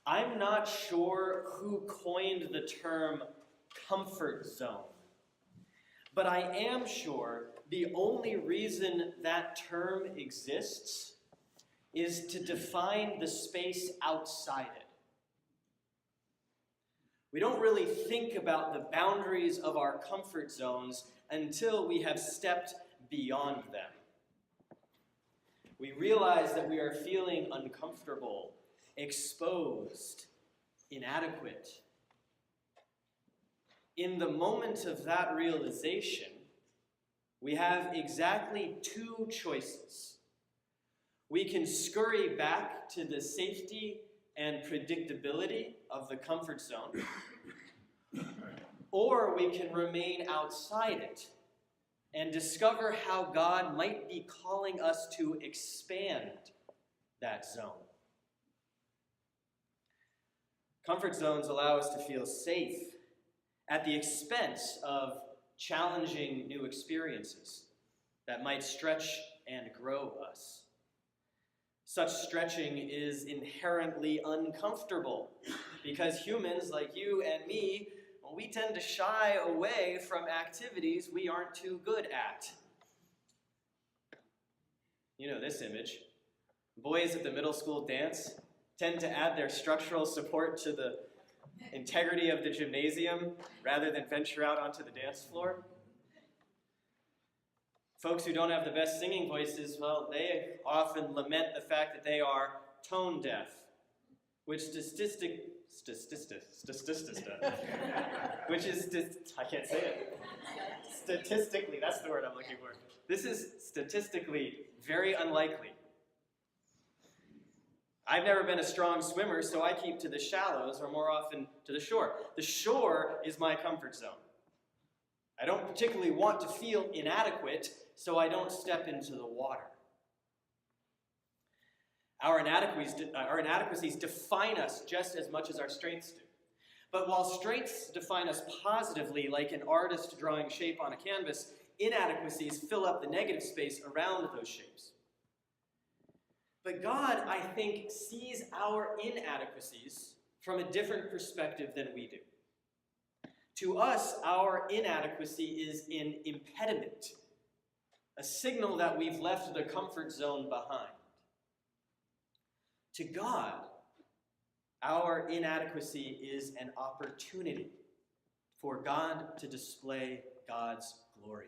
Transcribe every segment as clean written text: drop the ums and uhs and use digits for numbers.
I'm not sure who coined the term comfort zone, but I am sure the only reason that term exists is to define the space outside it. We don't really think about the boundaries of our comfort zones until we have stepped beyond them. We realize that we are feeling uncomfortable, exposed, inadequate. In the moment of that realization, we have exactly two choices. We can scurry back to the safety and predictability of the comfort zone, or we can remain outside it and discover how God might be calling us to expand that zone. Comfort zones allow us to feel safe at the expense of challenging new experiences that might stretch and grow us. Such stretching is inherently uncomfortable because humans like you and me, we tend to shy away from activities we aren't too good at. You know this image. Boys at the middle school dance tend to add their structural support to the integrity of the gymnasium rather than venture out onto the dance floor. Folks who don't have the best singing voices, well, they often lament the fact that they are tone deaf, which I can't say it. Statistically, that's the word I'm looking for. This is statistically very unlikely. I've never been a strong swimmer, so I keep to the shallows, or more often to the shore. The shore is my comfort zone. I don't particularly want to feel inadequate, so I don't step into the water. Our inadequacies define us just as much as our strengths do. But while strengths define us positively, like an artist drawing shape on a canvas, inadequacies fill up the negative space around those shapes. But God, I think, sees our inadequacies from a different perspective than we do. To us, our inadequacy is an impediment, a signal that we've left the comfort zone behind. To God, our inadequacy is an opportunity for God to display God's glory.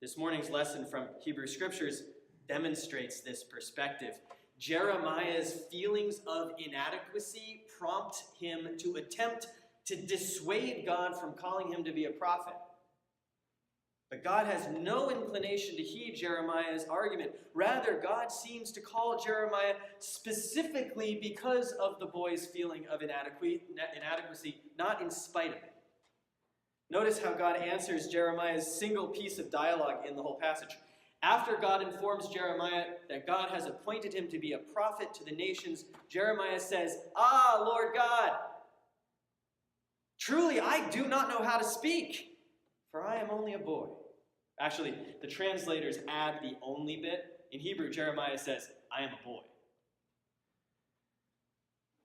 This morning's lesson from Hebrew Scriptures demonstrates this perspective. Jeremiah's feelings of inadequacy prompt him to attempt to dissuade God from calling him to be a prophet. But God has no inclination to heed Jeremiah's argument. Rather, God seems to call Jeremiah specifically because of the boy's feeling of inadequacy, not in spite of it. Notice how God answers Jeremiah's single piece of dialogue in the whole passage. After God informs Jeremiah that God has appointed him to be a prophet to the nations, Jeremiah says, "Ah, Lord God, truly I do not know how to speak, for I am only a boy." Actually, the translators add the only bit. In Hebrew, Jeremiah says, "I am a boy."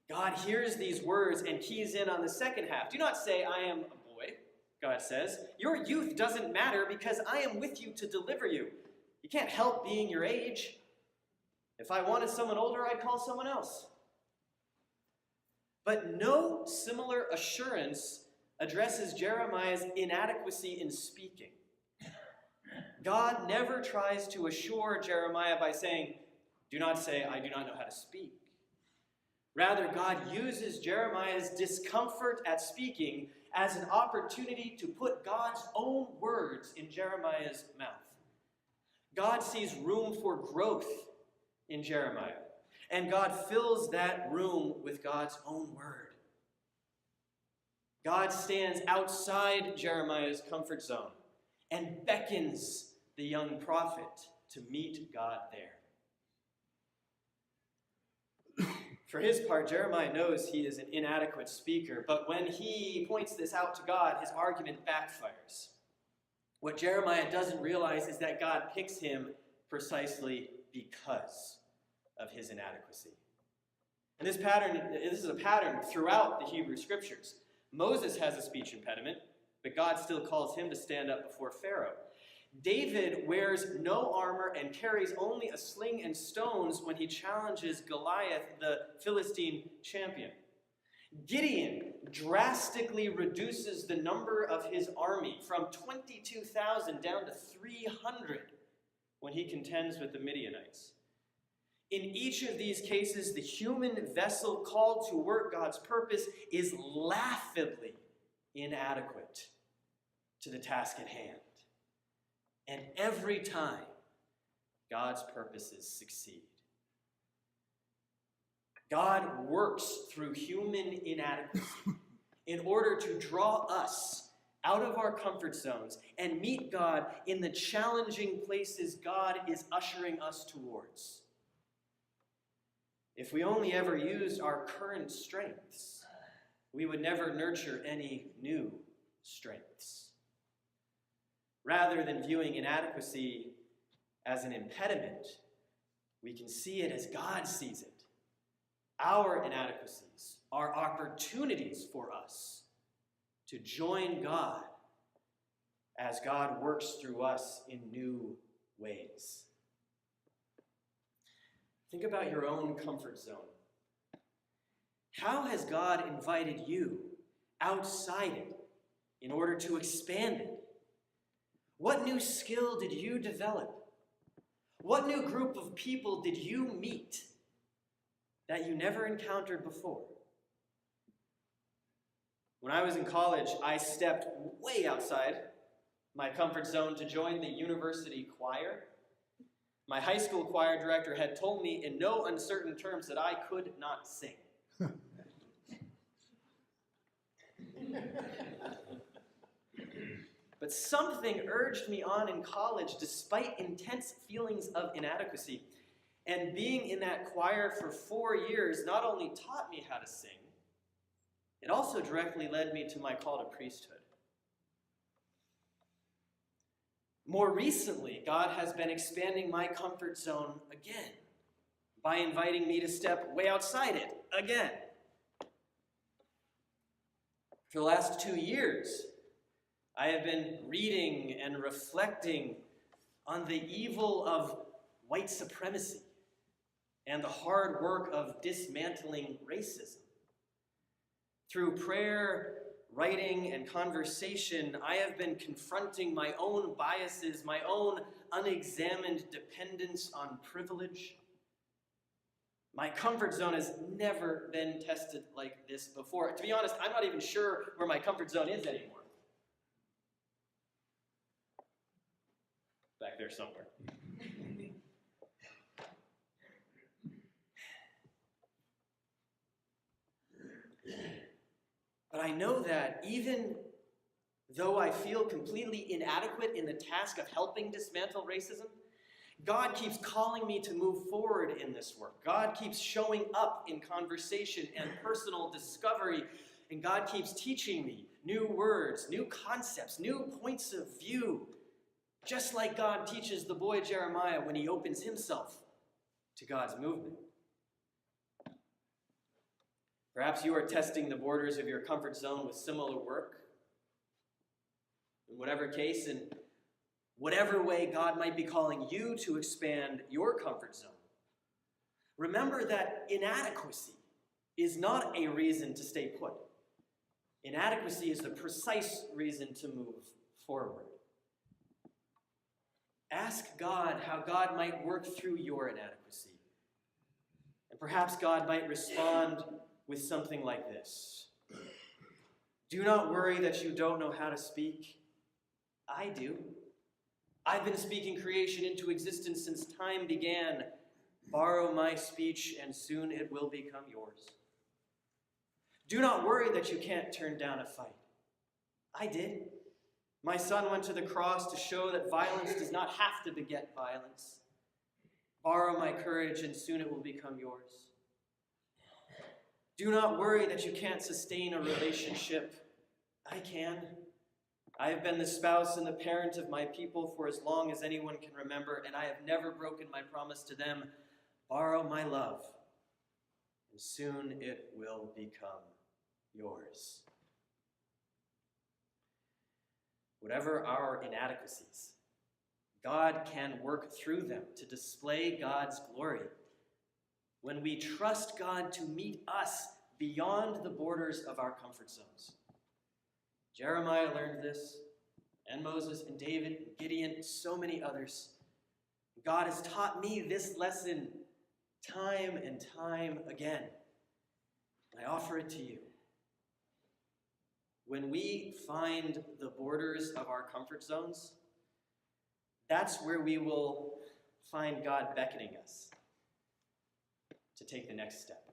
God hears these words and keys in on the second half. "Do not say, 'I am a boy,'" God says. "Your youth doesn't matter because I am with you to deliver you. You can't help being your age. If I wanted someone older, I'd call someone else." But no similar assurance addresses Jeremiah's inadequacy in speaking. God never tries to assure Jeremiah by saying, "Do not say, 'I do not know how to speak.'" Rather, God uses Jeremiah's discomfort at speaking as an opportunity to put God's own words in Jeremiah's mouth. God sees room for growth in Jeremiah, and God fills that room with God's own word. God stands outside Jeremiah's comfort zone and beckons the young prophet to meet God there. For his part, Jeremiah knows he is an inadequate speaker, but when he points this out to God, his argument backfires. What Jeremiah doesn't realize is that God picks him precisely because of his inadequacy. And this is a pattern throughout the Hebrew Scriptures. Moses has a speech impediment, but God still calls him to stand up before Pharaoh. David wears no armor and carries only a sling and stones when he challenges Goliath, the Philistine champion. Gideon drastically reduces the number of his army from 22,000 down to 300 when he contends with the Midianites. In each of these cases, the human vessel called to work God's purpose is laughably inadequate to the task at hand. And every time, God's purposes succeed. God works through human inadequacy in order to draw us out of our comfort zones and meet God in the challenging places God is ushering us towards. If we only ever used our current strengths, we would never nurture any new strengths. Rather than viewing inadequacy as an impediment, we can see it as God sees it. Our inadequacies are opportunities for us to join God as God works through us in new ways. Think about your own comfort zone. How has God invited you outside it in order to expand it? What new skill did you develop? What new group of people did you meet that you never encountered before? When I was in college, I stepped way outside my comfort zone to join the university choir. My high school choir director had told me in no uncertain terms that I could not sing. But something urged me on in college despite intense feelings of inadequacy. And being in that choir for 4 years not only taught me how to sing, it also directly led me to my call to priesthood. More recently, God has been expanding my comfort zone again by inviting me to step way outside it again. For the last 2 years, I have been reading and reflecting on the evil of white supremacy and the hard work of dismantling racism. Through prayer, writing, and conversation, I have been confronting my own biases, my own unexamined dependence on privilege. My comfort zone has never been tested like this before. To be honest, I'm not even sure where my comfort zone is anymore. Back there somewhere. But I know that even though I feel completely inadequate in the task of helping dismantle racism, God keeps calling me to move forward in this work. God keeps showing up in conversation and personal discovery, and God keeps teaching me new words, new concepts, new points of view, just like God teaches the boy Jeremiah when he opens himself to God's movement. Perhaps you are testing the borders of your comfort zone with similar work. In whatever case, in whatever way God might be calling you to expand your comfort zone, remember that inadequacy is not a reason to stay put. Inadequacy is the precise reason to move forward. Ask God how God might work through your inadequacy. And perhaps God might respond with something like this. Do not worry that you don't know how to speak. I do. I've been speaking creation into existence since time began. Borrow my speech and soon it will become yours. Do not worry that you can't turn down a fight. I did. My son went to the cross to show that violence does not have to beget violence. Borrow my courage and soon it will become yours. Do not worry that you can't sustain a relationship. I can. I have been the spouse and the parent of my people for as long as anyone can remember, and I have never broken my promise to them. Borrow my love. and soon it will become yours. Whatever our inadequacies, God can work through them to display God's glory when we trust God to meet us beyond the borders of our comfort zones. Jeremiah learned this, and Moses and David and Gideon and so many others. God has taught me this lesson time and time again. I offer it to you. When we find the borders of our comfort zones, that's where we will find God beckoning us to take the next step.